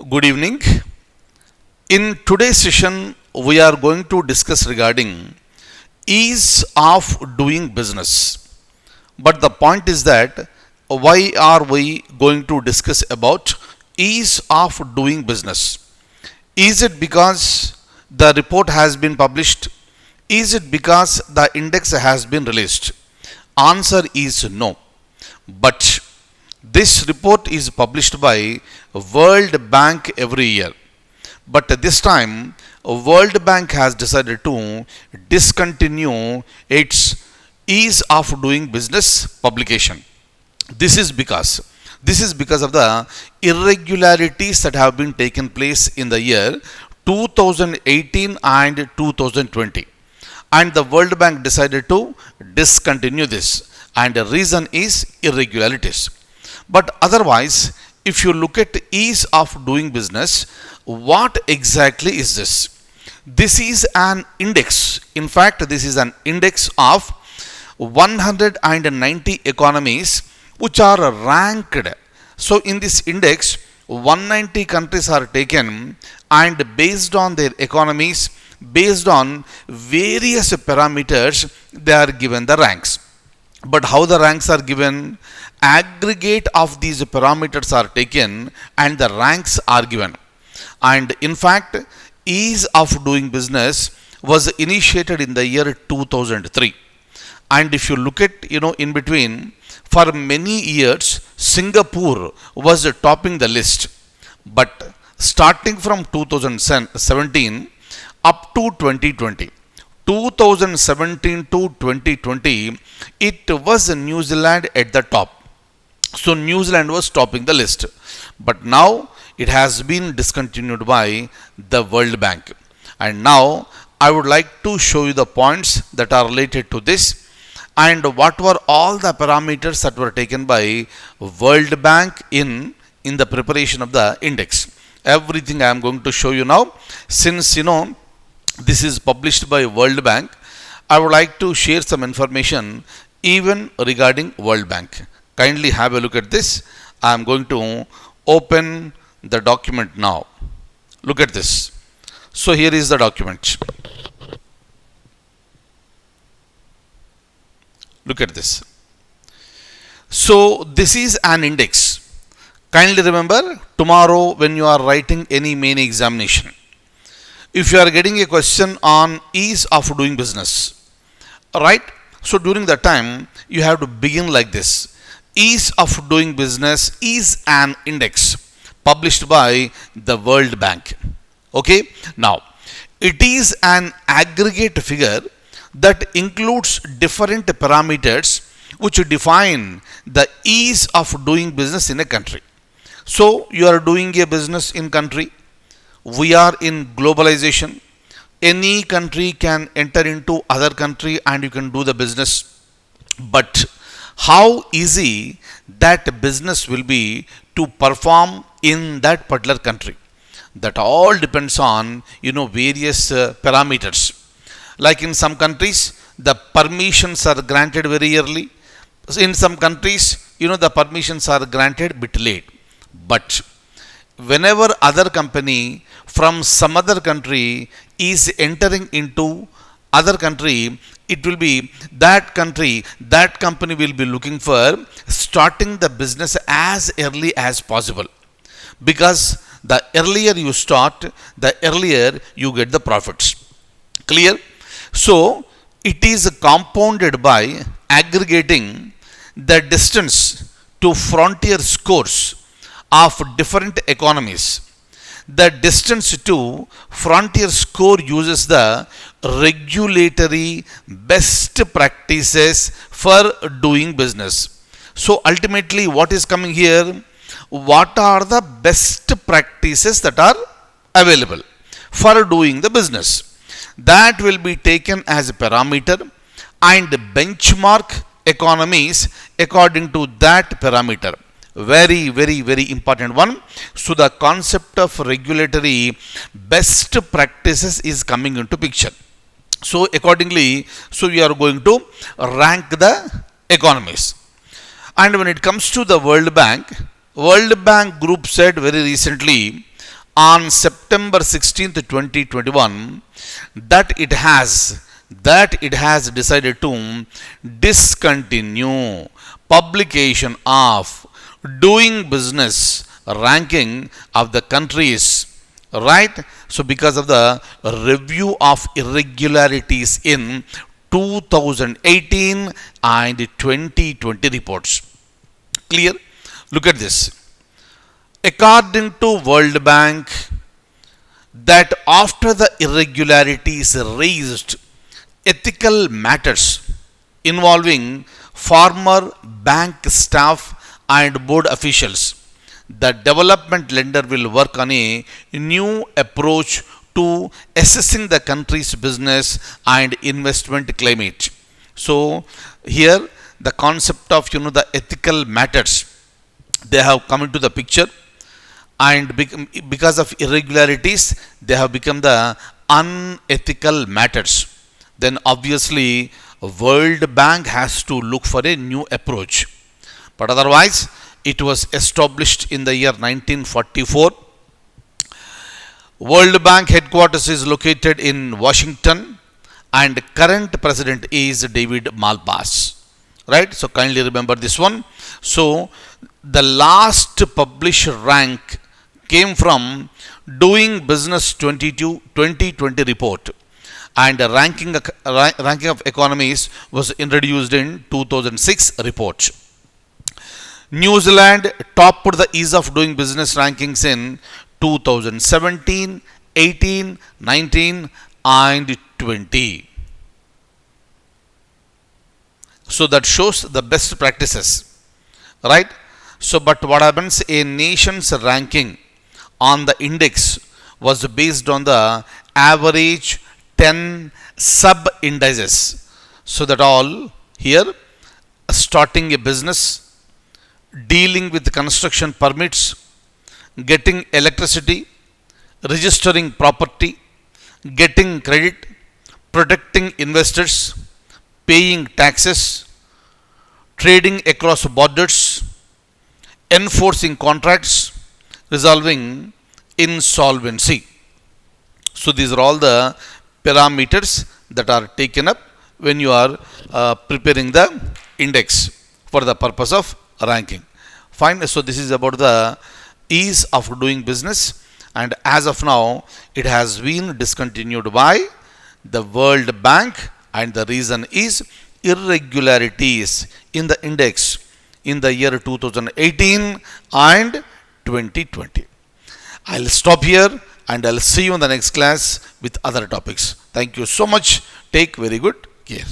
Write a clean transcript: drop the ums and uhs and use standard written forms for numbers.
Good evening. In today's session, we are going to discuss regarding ease of doing business. But the point is that why are we going to discuss about ease of doing business? Is it because the report has been published? Is it because the index has been released? Answer is no. But this report is published by World Bank every year. But this time, World Bank has decided to discontinue its ease of doing business publication. This is because of the irregularities that have been taken place in the year 2018 and 2020. And the World Bank decided to discontinue this. And the reason is irregularities. But otherwise, if you look at ease of doing business, what exactly is this? This is an index. In fact, this is an index of 190 economies which are ranked. So, in this index, 190 countries are taken, and based on their economies, based on various parameters, they are given the ranks. But how the ranks are given? Aggregate of these parameters are taken and the ranks are given. And in fact, ease of doing business was initiated in the year 2003. And if you look at, in between, for many years, Singapore was topping the list. But starting from 2017 up to 2020, 2017 to 2020, it was New Zealand at the top. So New Zealand was topping the list. But now it has been discontinued by the World Bank. And now I would like to show you the points that are related to this and what were all the parameters that were taken by World Bank in the preparation of the index. Everything I am going to show you now. Since this is published by World Bank, I would like to share some information even regarding World Bank. Kindly have a look at this. I am going to open the document now. Look at this. So here is the document. Look at this. So this is an index. Kindly remember, tomorrow when you are writing any main examination, if you are getting a question on ease of doing business, right? So during that time, you have to begin like this. Ease of doing business is an index published by the World Bank. Okay. Now, it is an aggregate figure that includes different parameters which define the ease of doing business in a country. So, you are doing a business in country. We are in globalization. Any country can enter into other country and you can do the business. But how easy that business will be to perform in that particular country, that all depends on various parameters. Like in some countries, the permissions are granted very early. In some countries, the permissions are granted bit late. But whenever other company from some other country is entering into other country, it will be that company will be looking for starting the business as early as possible. Because the earlier you start, the earlier you get the profits. Clear? So, it is compounded by aggregating the distance to frontier scores of different economies. The distance to frontier score uses the regulatory best practices for doing business. So ultimately, what is coming here? What are the best practices that are available for doing the business? That will be taken as a parameter and benchmark economies according to that parameter. Very, very, very important one. So the concept of regulatory best practices is coming into picture. So accordingly, we are going to rank the economies. And when it comes to the World Bank Group said very recently, on September 16th, 2021, that it has decided to discontinue publication of doing business ranking of the countries, right? So because of the review of irregularities in 2018 and 2020 reports. Clear? Look at this. According to World Bank, that after the irregularities raised ethical matters involving former bank staff and board officials, the development lender will work on a new approach to assessing the country's business and investment climate. So here the concept of the ethical matters, they have come into the picture, and because of irregularities they have become the unethical matters. Then obviously World Bank has to look for a new approach. But otherwise, it was established in the year 1944. World Bank headquarters is located in Washington, and current president is David Malpass. Right? So kindly remember this one. So the last published rank came from Doing Business 2020 report, and the ranking of economies was introduced in 2006 report. New Zealand topped the ease of doing business rankings in 2017, 18, 19 and 20. So that shows the best practices, right? So but what happens, a nation's ranking on the index was based on the average 10 sub indices. So that all here, starting a business, dealing with construction permits, getting electricity, registering property, getting credit, protecting investors, paying taxes, trading across borders, enforcing contracts, resolving insolvency. So these are all the parameters that are taken up when you are preparing the index for the purpose of ranking. Fine. So this is about the ease of doing business, and as of now it has been discontinued by the World Bank, and the reason is irregularities in the index in the year 2018 and 2020. I'll stop here and I'll see you in the next class with other topics. Thank you so much. Take very good care.